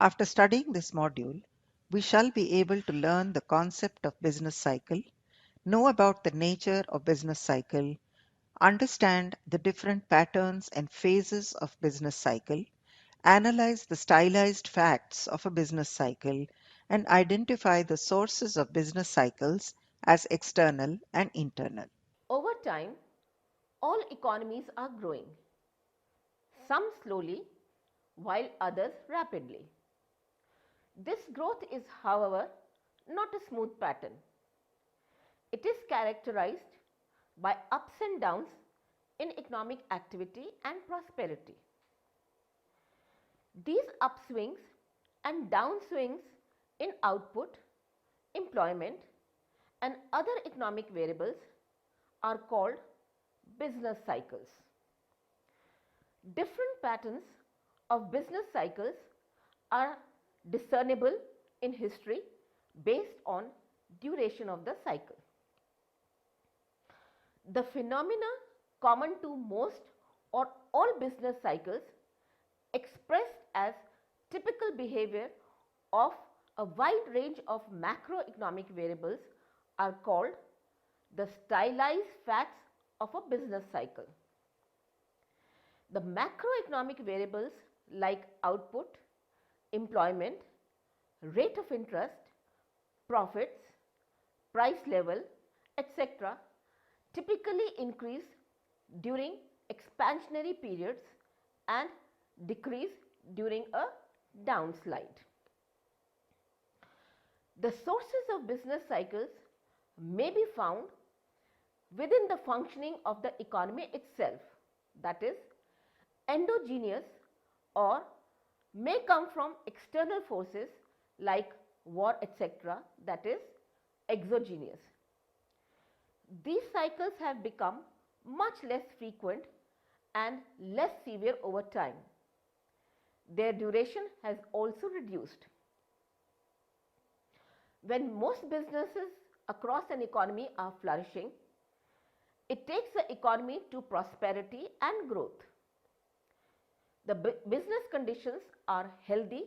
After studying this module, we shall be able to learn the concept of business cycle, know about the nature of business cycle, understand the different patterns and phases of business cycle, analyze the stylized facts of a business cycle, and identify the sources of business cycles as external and internal. Over time, all economies are growing, some slowly while others rapidly. This growth is, however, not a smooth pattern. It is characterized by ups and downs in economic activity and prosperity. These upswings and downswings in output, employment, and other economic variables are called business cycles. Different patterns of business cycles are discernible in history based on duration of the cycle. The phenomena common to most or all business cycles expressed as typical behavior of a wide range of macroeconomic variables are called the stylized facts of a business cycle. The macroeconomic variables like output, employment, rate of interest, profits, price level, etc. typically increase during expansionary periods and decrease during a downslide. The sources of business cycles may be found within the functioning of the economy itself, that is, endogenous, or may come from external forces like war, etc., that is, exogenous. These cycles have become much less frequent and less severe over time. Their duration has also reduced. When most businesses across an economy are flourishing, it takes the economy to prosperity and growth. The business conditions are healthy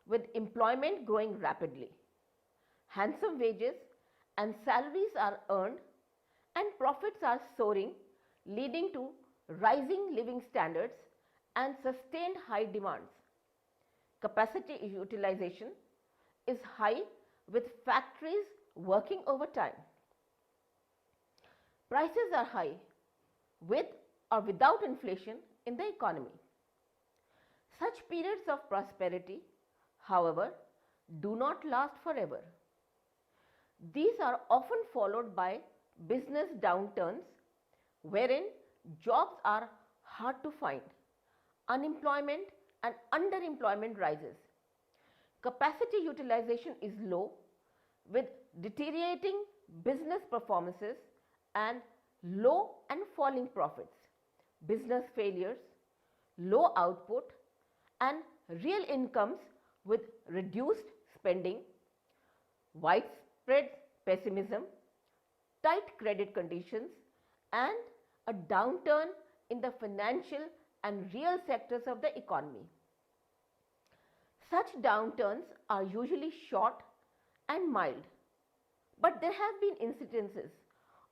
with employment growing rapidly. Handsome wages and salaries are earned and profits are soaring, leading to rising living standards and sustained high demands. Capacity utilization is high with factories working overtime. Prices are high with or without inflation in the economy. Such periods of prosperity, however, do not last forever. These are often followed by business downturns wherein jobs are hard to find, unemployment and underemployment rises. Capacity utilization is low with deteriorating business performances and low and falling profits, business failures, low output and real incomes with reduced spending, widespread pessimism, tight credit conditions and a downturn in the financial and real sectors of the economy. Such downturns are usually short and mild, but there have been incidences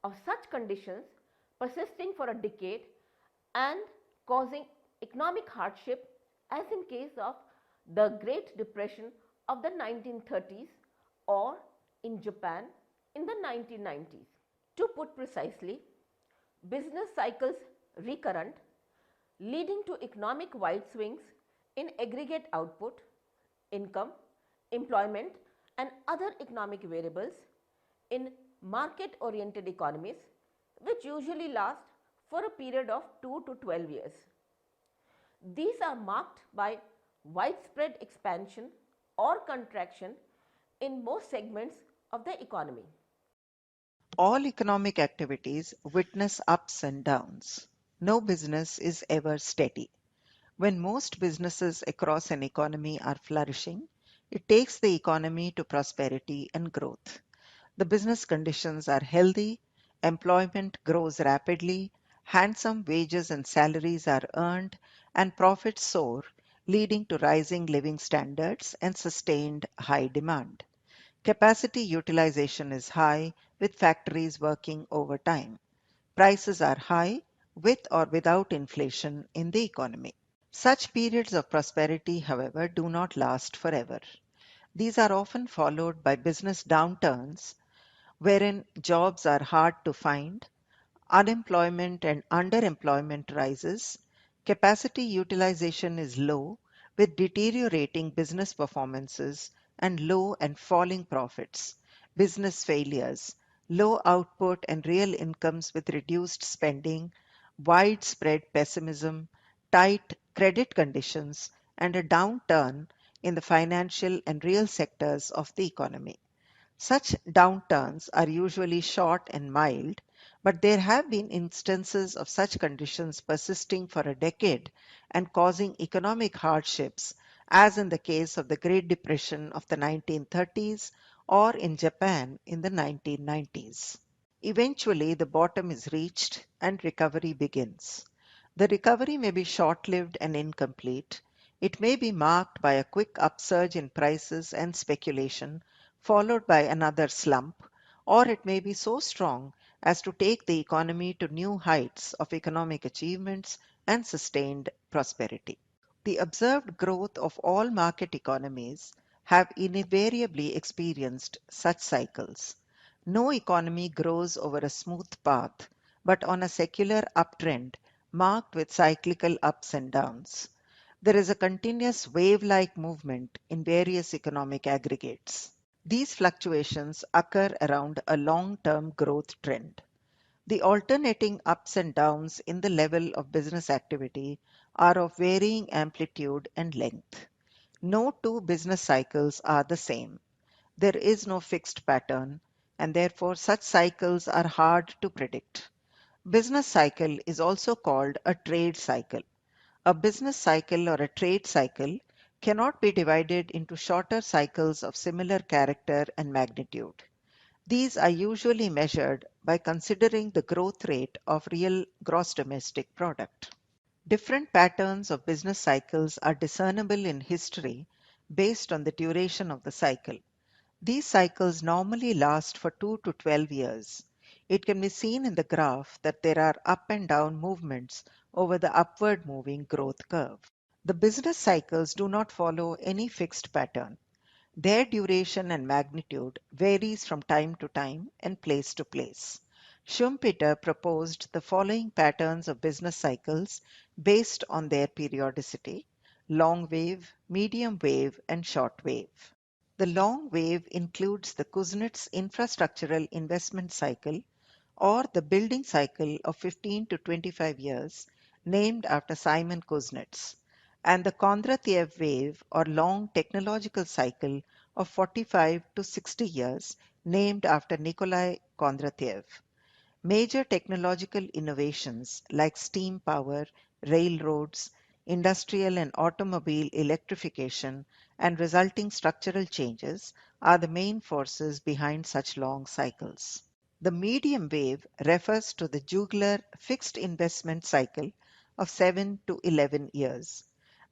of such conditions persisting for a decade and causing economic hardship, as in case of the Great Depression of the 1930s or in Japan in the 1990s. To put precisely, business cycles recurrent, leading to economic wide swings in aggregate output, income, employment and other economic variables in market oriented economies, which usually last for a period of 2 to 12 years. These are marked by widespread expansion or contraction in most segments of the economy. All economic activities witness ups and downs. No business is ever steady. When most businesses across an economy are flourishing, it takes the economy to prosperity and growth. The business conditions are healthy, employment grows rapidly, handsome wages and salaries are earned, and profits soar, leading to rising living standards and sustained high demand. Capacity utilization is high with factories working overtime. Prices are high with or without inflation in the economy. Such periods of prosperity, however, do not last forever. These are often followed by business downturns wherein jobs are hard to find, unemployment and underemployment rises, capacity utilization is low with deteriorating business performances and low and falling profits, business failures, low output and real incomes with reduced spending, widespread pessimism, tight credit conditions, and a downturn in the financial and real sectors of the economy. Such downturns are usually short and mild, but there have been instances of such conditions persisting for a decade and causing economic hardships, as in the case of the Great Depression of the 1930s or in Japan in the 1990s. Eventually, the bottom is reached and recovery begins. The recovery may be short lived and incomplete. It may be marked by a quick upsurge in prices and speculation, followed by another slump, or it may be so strong as to take the economy to new heights of economic achievements and sustained prosperity. The observed growth of all market economies have invariably experienced such cycles. No economy grows over a smooth path, but on a secular uptrend marked with cyclical ups and downs. There is a continuous wave-like movement in various economic aggregates. These fluctuations occur around a long-term growth trend. The alternating ups and downs in the level of business activity are of varying amplitude and length. No two business cycles are the same. There is no fixed pattern, and therefore such cycles are hard to predict. Business cycle is also called a trade cycle. A business cycle or a trade cycle cannot be divided into shorter cycles of similar character and magnitude. These are usually measured by considering the growth rate of real gross domestic product. Different patterns of business cycles are discernible in history based on the duration of the cycle. These cycles normally last for 2 to 12 years. It can be seen in the graph that there are up and down movements over the upward moving growth curve. The business cycles do not follow any fixed pattern. Their duration and magnitude varies from time to time and place to place. Schumpeter proposed the following patterns of business cycles based on their periodicity: long wave, medium wave, and short wave. The long wave includes the Kuznets infrastructural investment cycle or the building cycle of 15 to 25 years, named after Simon Kuznets, and the Kondratiev wave or long technological cycle of 45 to 60 years, named after Nikolai Kondratiev. Major technological innovations like steam power, railroads, industrial and automobile electrification, and resulting structural changes are the main forces behind such long cycles. The medium wave refers to the jugular fixed investment cycle of 7 to 11 years.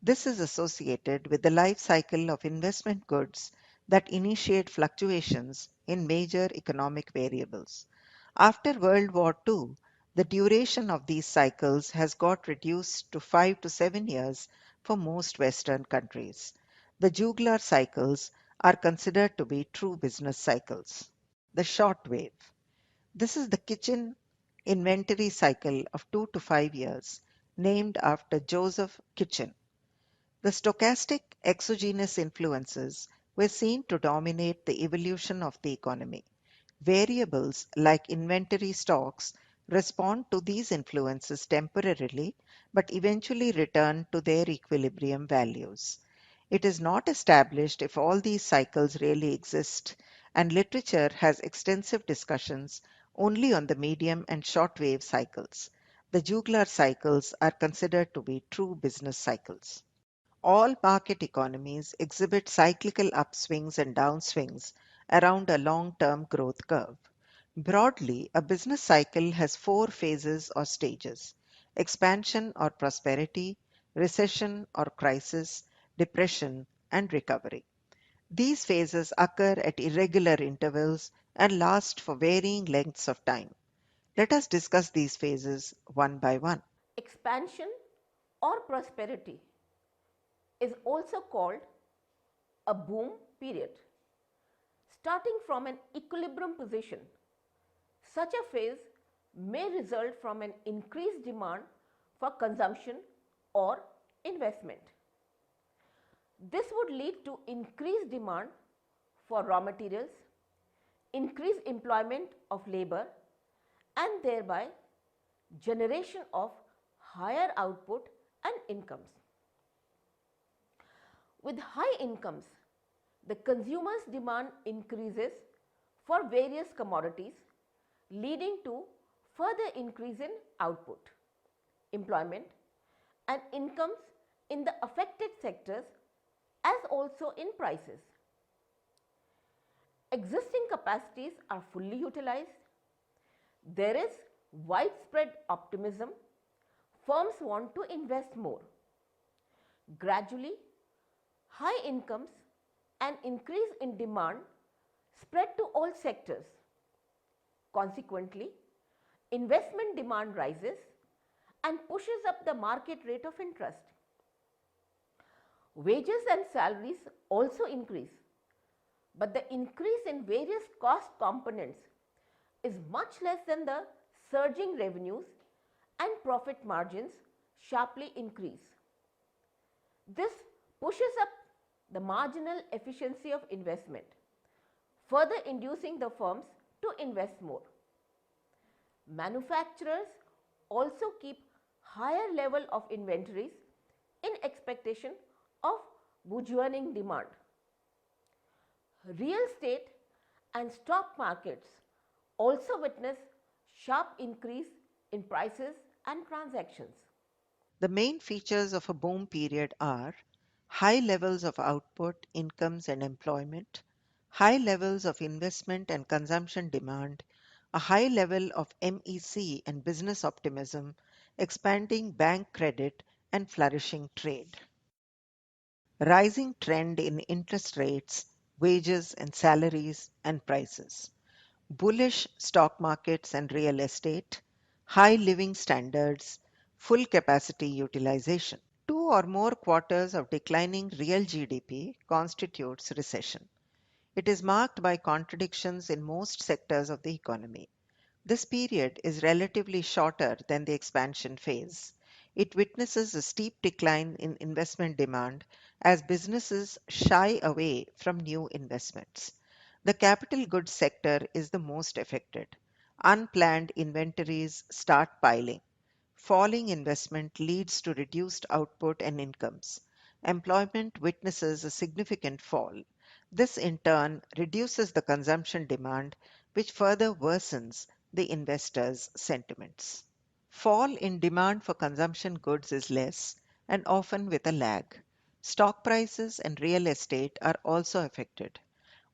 This is associated with the life cycle of investment goods that initiate fluctuations in major economic variables. After World War II, the duration of these cycles has got reduced to 5 to 7 years for most Western countries. The jugular cycles are considered to be true business cycles. The short wave. This is the kitchen inventory cycle of 2 to 5 years, named after Joseph Kitchen. The stochastic exogenous influences were seen to dominate the evolution of the economy. Variables like inventory stocks respond to these influences temporarily but eventually return to their equilibrium values. It is not established if all these cycles really exist, and literature has extensive discussions only on the medium and short wave cycles. The jugular cycles are considered to be true business cycles. All market economies exhibit cyclical upswings and downswings around a long-term growth curve. Broadly, a business cycle has four phases or stages: expansion or prosperity, recession or crisis, depression, and recovery. These phases occur at irregular intervals and last for varying lengths of time. Let us discuss these phases one by one. Expansion or prosperity is also called a boom period. Starting from an equilibrium position, such a phase may result from an increased demand for consumption or investment. This would lead to increased demand for raw materials, increased employment of labor, and thereby generation of higher output and incomes. With high incomes, the consumer's demand increases for various commodities, leading to further increase in output, employment, and incomes in the affected sectors as also in prices. Existing capacities are fully utilized. There is widespread optimism. Firms want to invest more. Gradually, high incomes and increase in demand spread to all sectors. Consequently, investment demand rises and pushes up the market rate of interest. Wages and salaries also increase, but the increase in various cost components is much less than the surging revenues, and profit margins sharply increase. This pushes up the marginal efficiency of investment, further inducing the firms to invest more. Manufacturers also keep higher level of inventories in expectation of burgeoning demand. Real estate and stock markets also witness sharp increase in prices and transactions. The main features of a boom period are high levels of output, incomes, and employment, high levels of investment and consumption demand, a high level of MEC and business optimism, expanding bank credit, and flourishing trade. Rising trend in interest rates, wages and salaries, and prices. Bullish stock markets and real estate, high living standards, full capacity utilization. Two or more quarters of declining real GDP constitutes recession. It is marked by contradictions in most sectors of the economy. This period is relatively shorter than the expansion phase. It witnesses a steep decline in investment demand as businesses shy away from new investments. The capital goods sector is the most affected. Unplanned inventories start piling. Falling investment leads to reduced output and incomes. Employment witnesses a significant fall. This in turn reduces the consumption demand, which further worsens the investors' sentiments. Fall in demand for consumption goods is less and often with a lag. Stock prices and real estate are also affected.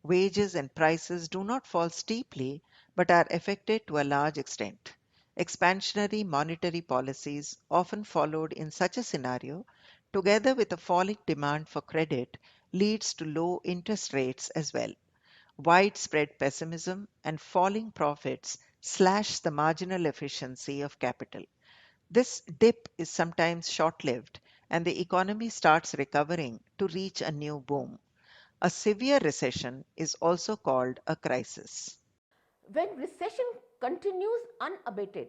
Wages and prices do not fall steeply but are affected to a large extent. Expansionary monetary policies, often followed in such a scenario, together with a falling demand for credit, leads to low interest rates as well. Widespread pessimism and falling profits slash the marginal efficiency of capital. This dip is sometimes short lived, and the economy starts recovering to reach a new boom. A severe recession is also called a crisis. When recession continues unabated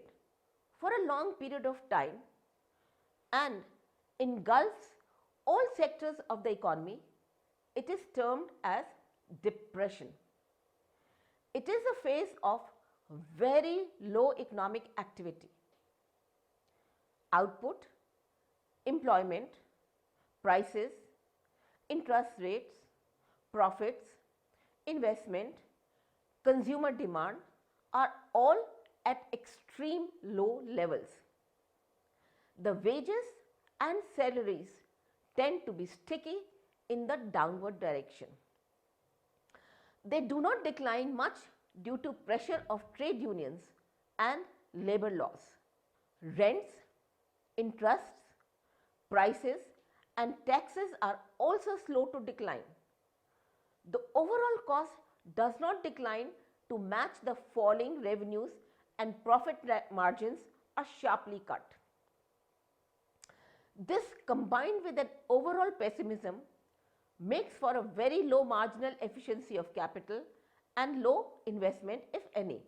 for a long period of time and engulfs all sectors of the economy, it is termed as depression. It is a phase of very low economic activity. Output, employment, prices, interest rates, profits, investment, consumer demand are all at extreme low levels. The wages and salaries tend to be sticky in the downward direction. They do not decline much due to pressure of trade unions and labor laws. Rents, interests, prices, and taxes are also slow to decline. The overall cost does not decline to match the falling revenues, and profit margins are sharply cut. This, combined with an overall pessimism, makes for a very low marginal efficiency of capital and low investment, if any.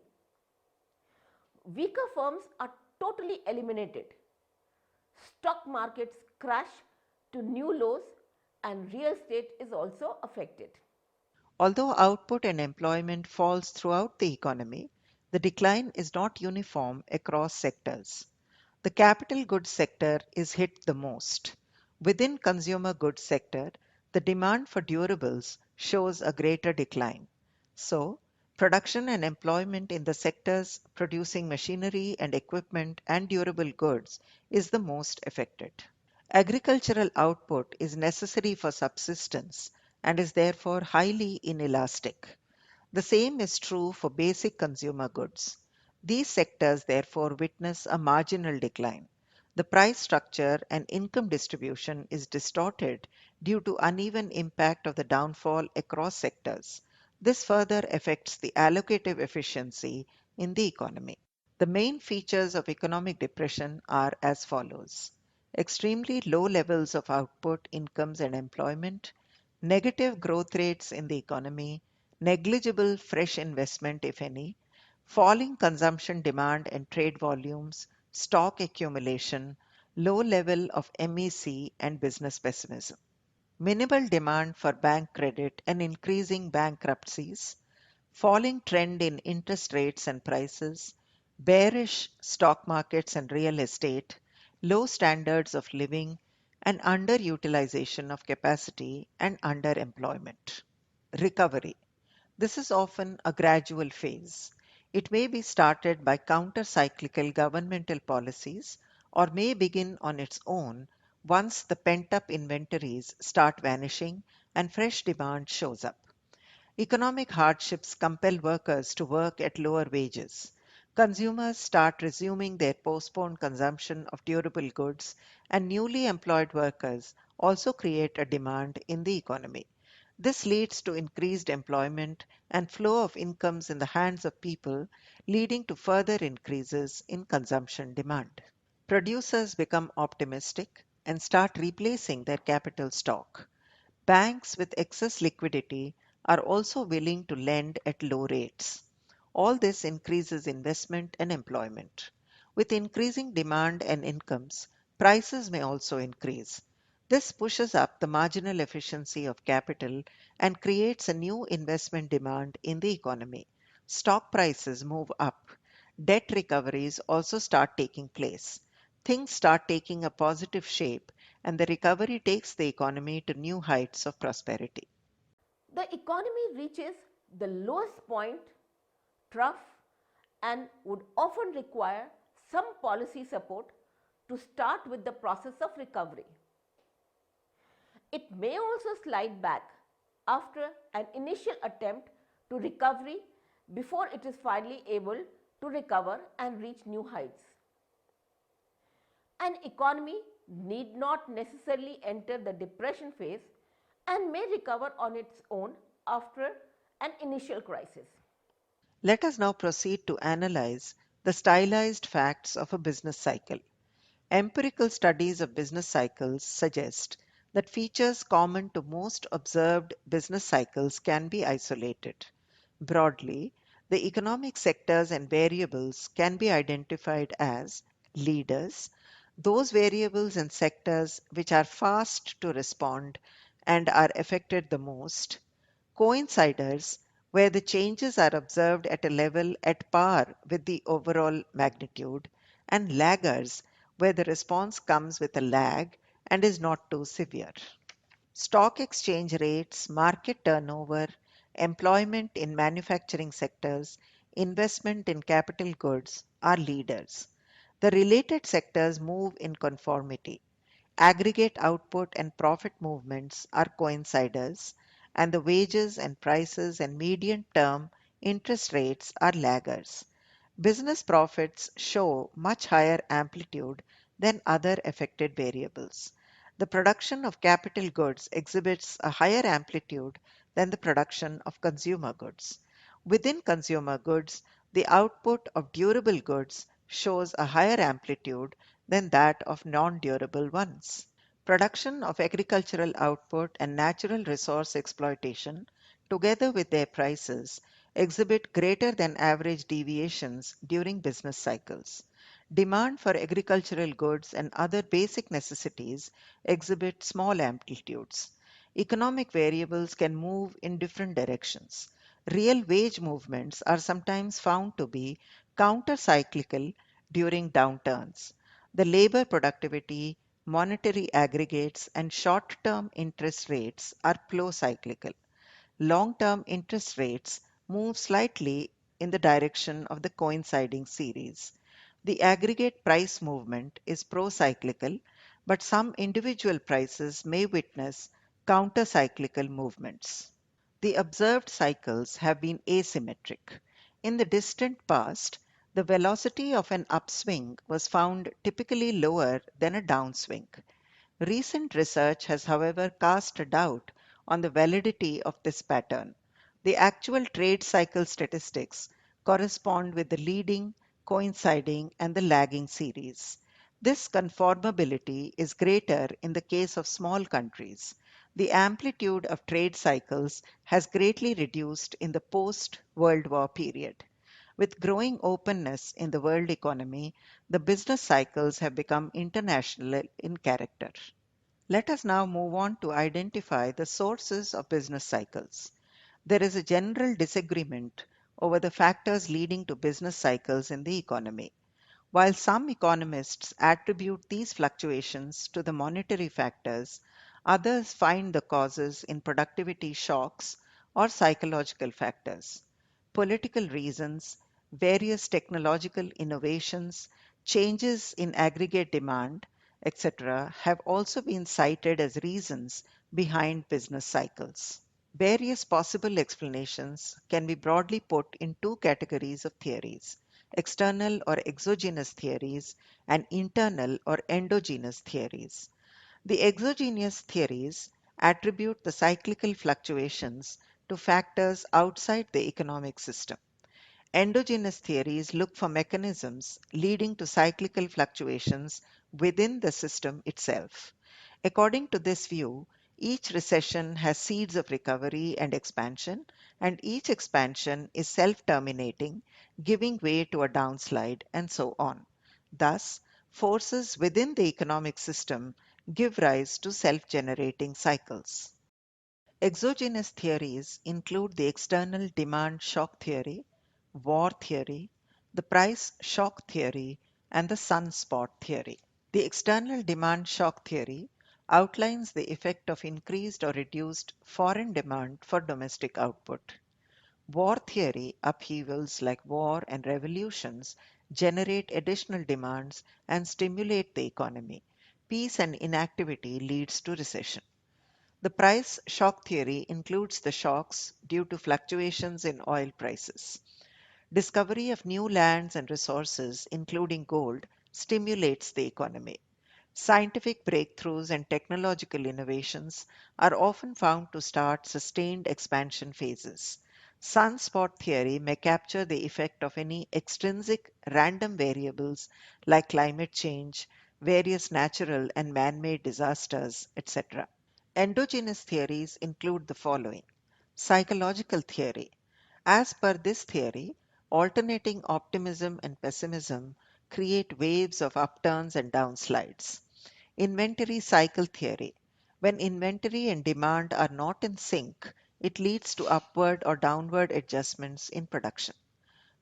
Weaker firms are totally eliminated. Stock markets crash to new lows, and real estate is also affected. Although output and employment falls throughout the economy, the decline is not uniform across sectors. The capital goods sector is hit the most. Within consumer goods sector, the demand for durables shows a greater decline. So, production and employment in the sectors producing machinery and equipment and durable goods is the most affected. Agricultural output is necessary for subsistence and is therefore highly inelastic. The same is true for basic consumer goods. These sectors therefore witness a marginal decline. The price structure and income distribution is distorted due to uneven impact of the downfall across sectors. This further affects the allocative efficiency in the economy. The main features of economic depression are as follows: extremely low levels of output, incomes, and employment, negative growth rates in the economy, negligible fresh investment, if any, falling consumption demand and trade volumes, stock accumulation, low level of MEC and business pessimism, minimal demand for bank credit and increasing bankruptcies, falling trend in interest rates and prices, bearish stock markets and real estate, low standards of living, and underutilization of capacity and underemployment. Recovery. This is often a gradual phase. It may be started by counter-cyclical governmental policies or may begin on its own once the pent-up inventories start vanishing and fresh demand shows up. Economic hardships compel workers to work at lower wages. Consumers start resuming their postponed consumption of durable goods, and newly employed workers also create a demand in the economy. This leads to increased employment and flow of incomes in the hands of people, leading to further increases in consumption demand. Producers become optimistic and start replacing their capital stock. Banks with excess liquidity are also willing to lend at low rates. All this increases investment and employment. With increasing demand and incomes, prices may also increase. This pushes up the marginal efficiency of capital and creates a new investment demand in the economy. Stock prices move up. Debt recoveries also start taking place. Things start taking a positive shape, and the recovery takes the economy to new heights of prosperity. The economy reaches the lowest point, trough, and would often require some policy support to start with the process of recovery. It may also slide back after an initial attempt to recovery before it is finally able to recover and reach new heights. An economy need not necessarily enter the depression phase and may recover on its own after an initial crisis. Let us now proceed to analyze the stylized facts of a business cycle. Empirical studies of business cycles suggest that features common to most observed business cycles can be isolated. Broadly, the economic sectors and variables can be identified as leaders, those variables and sectors which are fast to respond and are affected the most; coinciders, where the changes are observed at a level at par with the overall magnitude; and laggers, where the response comes with a lag and is not too severe. Stock exchange rates, market turnover, employment in manufacturing sectors, investment in capital goods are leaders. The related sectors move in conformity. Aggregate output and profit movements are coinciders, and the wages and prices and median term interest rates are laggers. Business profits show much higher amplitude than other affected variables. The production of capital goods exhibits a higher amplitude than the production of consumer goods. Within consumer goods, the output of durable goods shows a higher amplitude than that of non-durable ones. Production of agricultural output and natural resource exploitation, together with their prices, exhibit greater than average deviations during business cycles. Demand for agricultural goods and other basic necessities exhibit small amplitudes. Economic variables can move in different directions. Real wage movements are sometimes found to be counter-cyclical during downturns. The labor productivity, monetary aggregates, and short-term interest rates are pro-cyclical. Long-term interest rates move slightly in the direction of the coinciding series. The aggregate price movement is pro-cyclical, but some individual prices may witness counter-cyclical movements. The observed cycles have been asymmetric. In the distant past, the velocity of an upswing was found typically lower than a downswing. Recent research has, however, cast a doubt on the validity of this pattern. The actual trade cycle statistics correspond with the leading, coinciding, and the lagging series. This conformability is greater in the case of small countries. The amplitude of trade cycles has greatly reduced in the post World War period. With growing openness in the world economy, the business cycles have become international in character. Let us now move on to identify the sources of business cycles. There is a general disagreement over the factors leading to business cycles in the economy. While some economists attribute these fluctuations to the monetary factors, others find the causes in productivity shocks or psychological factors. Political reasons, various technological innovations, changes in aggregate demand, etc., have also been cited as reasons behind business cycles. Various possible explanations can be broadly put in two categories of theories: external or exogenous theories and internal or endogenous theories. The exogenous theories attribute the cyclical fluctuations to factors outside the economic system. Endogenous theories look for mechanisms leading to cyclical fluctuations within the system itself. According to this view, each recession has seeds of recovery and expansion, and each expansion is self terminating, giving way to a downslide, and so on. Thus, forces within the economic system give rise to self generating cycles. Exogenous theories include the external demand shock theory, war theory, the price shock theory, and the sunspot theory. The external demand shock theory outlines the effect of increased or reduced foreign demand for domestic output. War theory upheavals like war and revolutions generate additional demands and stimulate the economy. Peace and inactivity leads to recession. The price shock theory includes the shocks due to fluctuations in oil prices. Discovery of new lands and resources, including gold, stimulates the economy. Scientific breakthroughs and technological innovations are often found to start sustained expansion phases. Sunspot theory may capture the effect of any extrinsic random variables like climate change, various natural and man made disasters, etc. Endogenous theories include the following: psychological theory. As per this theory, alternating optimism and pessimism create waves of upturns and downslides. Inventory cycle theory. When inventory and demand are not in sync, it leads to upward or downward adjustments in production.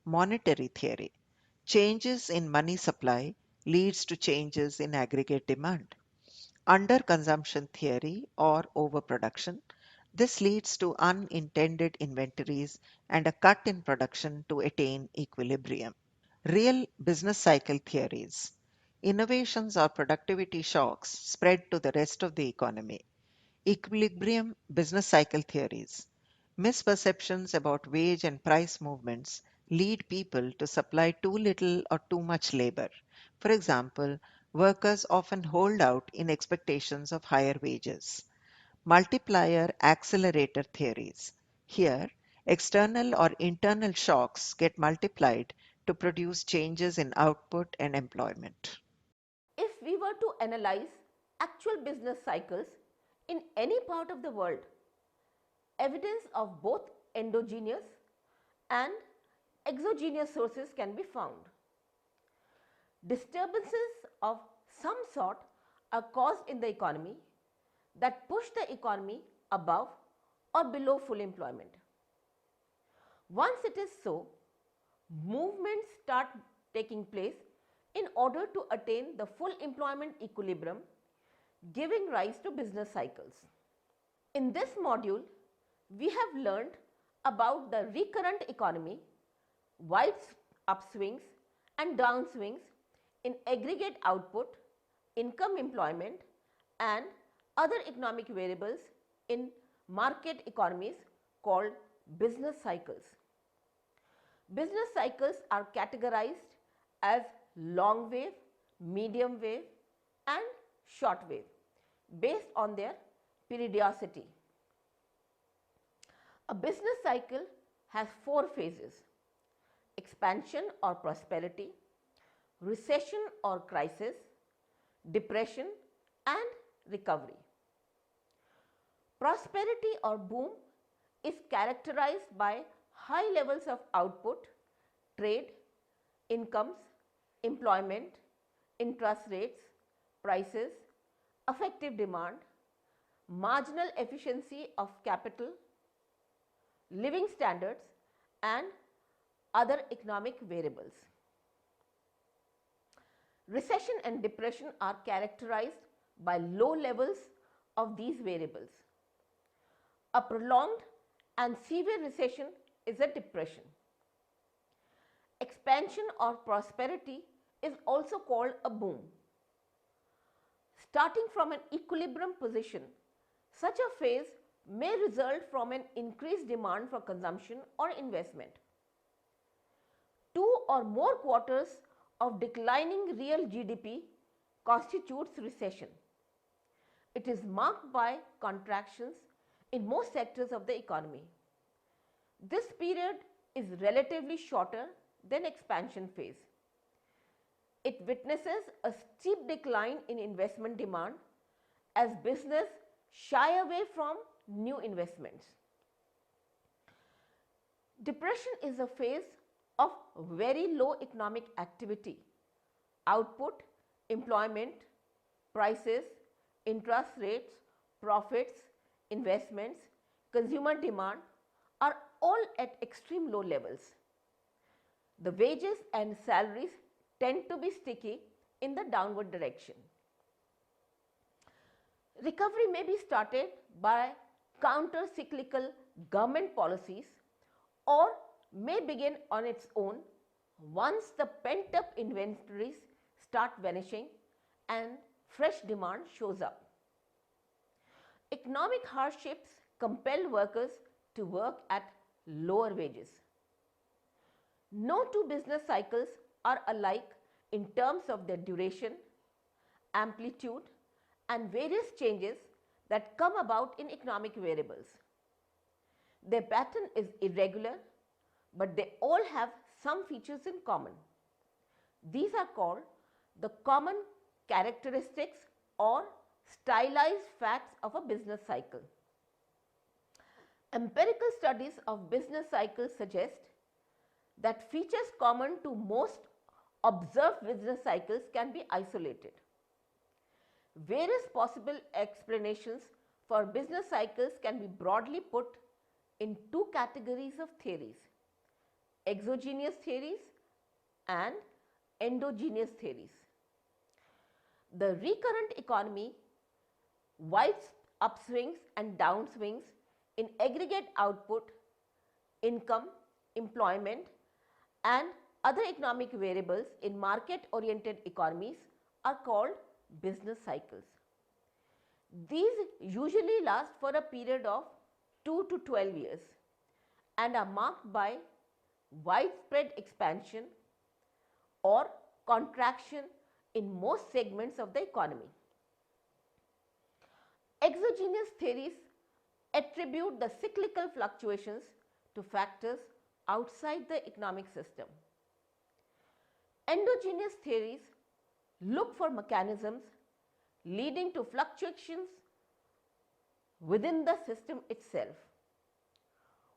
Monetary theory. Changes in money supply leads to changes in aggregate demand. Underconsumption theory or overproduction. This leads to unintended inventories and a cut in production to attain equilibrium. Real business cycle theories. Innovations or productivity shocks spread to the rest of the economy. Equilibrium business cycle theories. Misperceptions about wage and price movements lead people to supply too little or too much labor. For example, workers often hold out in expectations of higher wages. Multiplier accelerator theories. Here, external or internal shocks get multiplied to produce changes in output and employment. If we were to analyze actual business cycles in any part of the world, evidence of both endogenous and exogenous sources can be found. Disturbances of some sort are caused in the economy that push the economy above or below full employment. Once it is so, movements start taking place in order to attain the full employment equilibrium, giving rise to business cycles. In this module, we have learned about the recurrent economy, wide upswings and downswings in aggregate output, income employment and other economic variables in market economies called business cycles. Business cycles are categorized as long wave, medium wave and short wave based on their periodicity. A business cycle has four phases: expansion or prosperity, recession or crisis, depression and recovery. Prosperity or boom is characterized by high levels of output, trade, incomes, employment, interest rates, prices, effective demand, marginal efficiency of capital, living standards and other economic variables. Recession and depression are characterized by low levels of these variables. A prolonged and severe recession is a depression. Expansion or prosperity is also called a boom. Starting from an equilibrium position, such a phase may result from an increased demand for consumption or investment. 2 or more quarters of declining real GDP constitutes recession. It is marked by contractions in most sectors of the economy. This period is relatively shorter than expansion phase. It witnesses a steep decline in investment demand as business shy away from new investments. Depression is a phase of very low economic activity. Output, employment, prices, interest rates, profits, investments, consumer demand are all at extreme low levels. The wages and salaries tend to be sticky in the downward direction. Recovery may be started by counter-cyclical government policies or may begin on its own once the pent-up inventories start vanishing and fresh demand shows up. Economic hardships compel workers to work at lower wages. No two business cycles are alike in terms of their duration, amplitude, and various changes that come about in economic variables. Their pattern is irregular, but they all have some features in common. These are called the common characteristics or stylized facts of a business cycle. Empirical studies of business cycles suggest that features common to most observed business cycles can be isolated. Various possible explanations for business cycles can be broadly put in two categories of theories: exogenous theories and endogenous theories. The recurrent economy, wide upswings and downswings in aggregate output, income, employment, and other economic variables in market-oriented economies are called business cycles. These usually last for a period of 2 to 12 years and are marked by widespread expansion or contraction in most segments of the economy. Exogenous theories attribute the cyclical fluctuations to factors outside the economic system. Endogenous theories look for mechanisms leading to fluctuations within the system itself.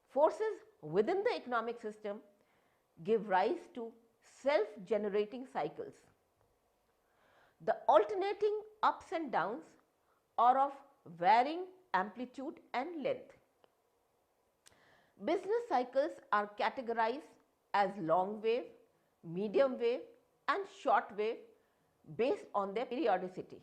Forces within the economic system give rise to self-generating cycles. The alternating ups and downs are of varying amplitude and length. Business cycles are categorized as long wave, medium wave and short wave based on their periodicity.